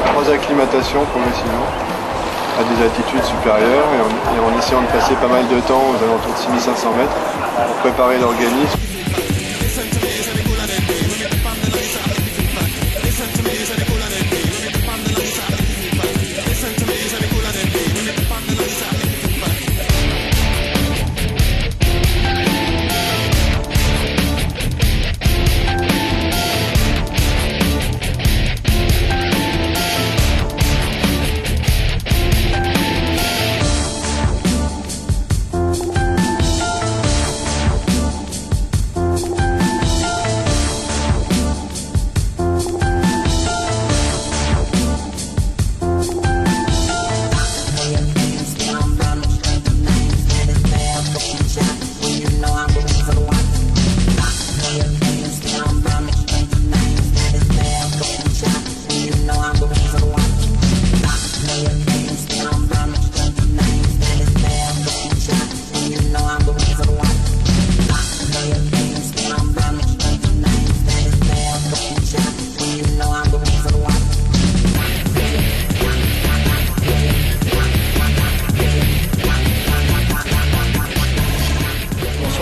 Trois acclimatations progressivement à des altitudes supérieures et en essayant de passer pas mal de temps aux alentours de 6500 mètres pour préparer l'organisme.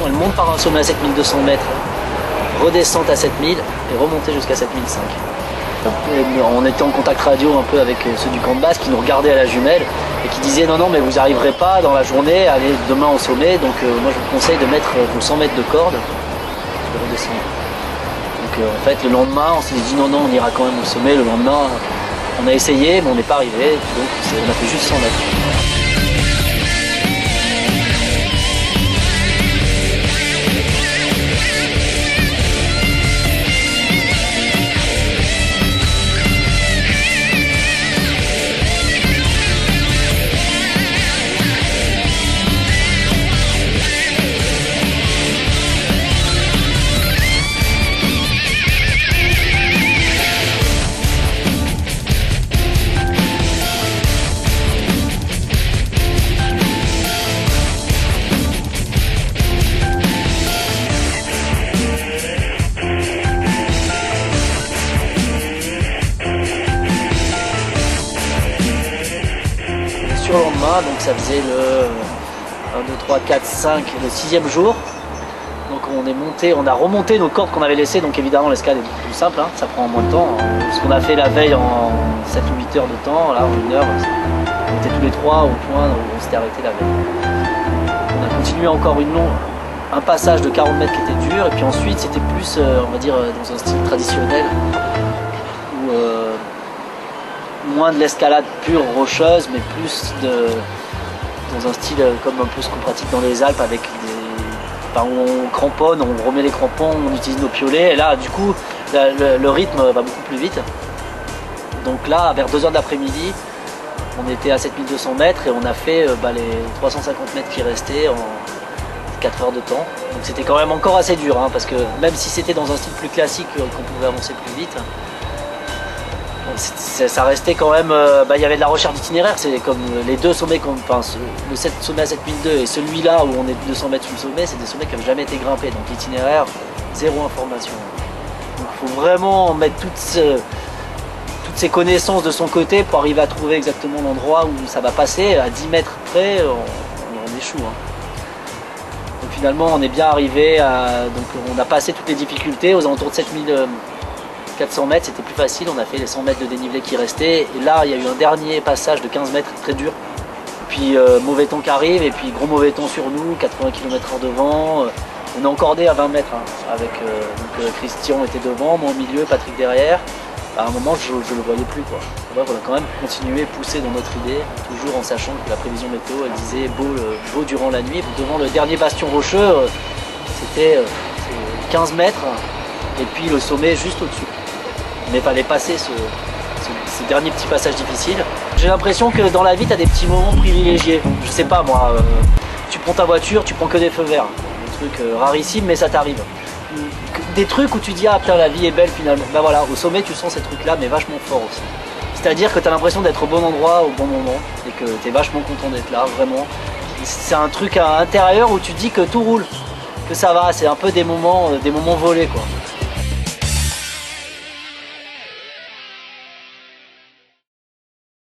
Elle monte par un sommet à 7200 mètres, redescente à 7000 et remontée jusqu'à 7005. On était en contact radio un peu avec ceux du camp de base qui nous regardaient à la jumelle et qui disaient non mais vous n'arriverez pas dans la journée à aller demain au sommet, donc moi je vous conseille de mettre vos 100 mètres de corde et redescendre. Donc en fait le lendemain on s'est dit non on ira quand même au sommet. Le lendemain on a essayé mais on n'est pas arrivé, donc on a fait juste 100 mètres. Sur le lendemain, donc ça faisait le 1, 2, 3, 4, 5, le 6e jour. Donc on a remonté nos cordes qu'on avait laissées, donc évidemment l'escalade est plus simple, hein, ça prend moins de temps. Ce qu'on a fait la veille en 7 ou 8 heures de temps, là en 1 heure, on était tous les trois au point où on s'était arrêté la veille. On a continué encore un passage de 40 mètres qui était dur, et puis ensuite c'était plus, on va dire, dans un style traditionnel, où moins de l'escalade pure rocheuse, mais plus dans un style comme un peu ce qu'on pratique dans les Alpes avec où on cramponne, on remet les crampons, on utilise nos piolets, et là du coup le rythme va beaucoup plus vite. Donc là vers 2 heures d'après-midi on était à 7200 mètres et on a fait les 350 mètres qui restaient en 4 heures de temps. Donc c'était quand même encore assez dur, hein, parce que même si c'était dans un style plus classique qu'on pouvait avancer plus vite, ça restait quand même, il y avait de la recherche d'itinéraire. C'est comme les deux sommets, le sommet à 7002 et celui-là où on est 200 mètres sous le sommet, c'est des sommets qui n'avaient jamais été grimpés, donc l'itinéraire, zéro information. Donc il faut vraiment mettre toutes ses connaissances de son côté pour arriver à trouver exactement l'endroit où ça va passer. À 10 mètres près, on échoue. Hein. Donc finalement on est bien arrivé donc on a passé toutes les difficultés aux alentours de 7400 mètres, c'était plus facile, on a fait les 100 mètres de dénivelé qui restaient et là il y a eu un dernier passage de 15 mètres très dur. Puis mauvais temps qui arrive et puis gros mauvais temps sur nous, 80 km/h devant. On est encordé à 20 mètres hein, avec Christian était devant, moi au milieu, Patrick derrière. À un moment je le voyais plus quoi. Bref, on a quand même continué, poussé dans notre idée, toujours en sachant que la prévision météo elle disait beau durant la nuit. Devant le dernier bastion rocheux, c'était 15 mètres et puis le sommet juste au-dessus. Mais il fallait passer ces derniers petits passages difficiles. J'ai l'impression que dans la vie, tu as des petits moments privilégiés. Je sais pas moi, tu prends ta voiture, tu prends que des feux verts. Des trucs rarissimes, mais ça t'arrive. Des trucs où tu dis ah putain la vie est belle finalement. Bah voilà, au sommet tu sens ces trucs là mais vachement fort aussi. C'est-à-dire que tu as l'impression d'être au bon endroit au bon moment et que tu es vachement content d'être là, vraiment. C'est un truc à l'intérieur où tu dis que tout roule, que ça va, c'est un peu des moments volés quoi.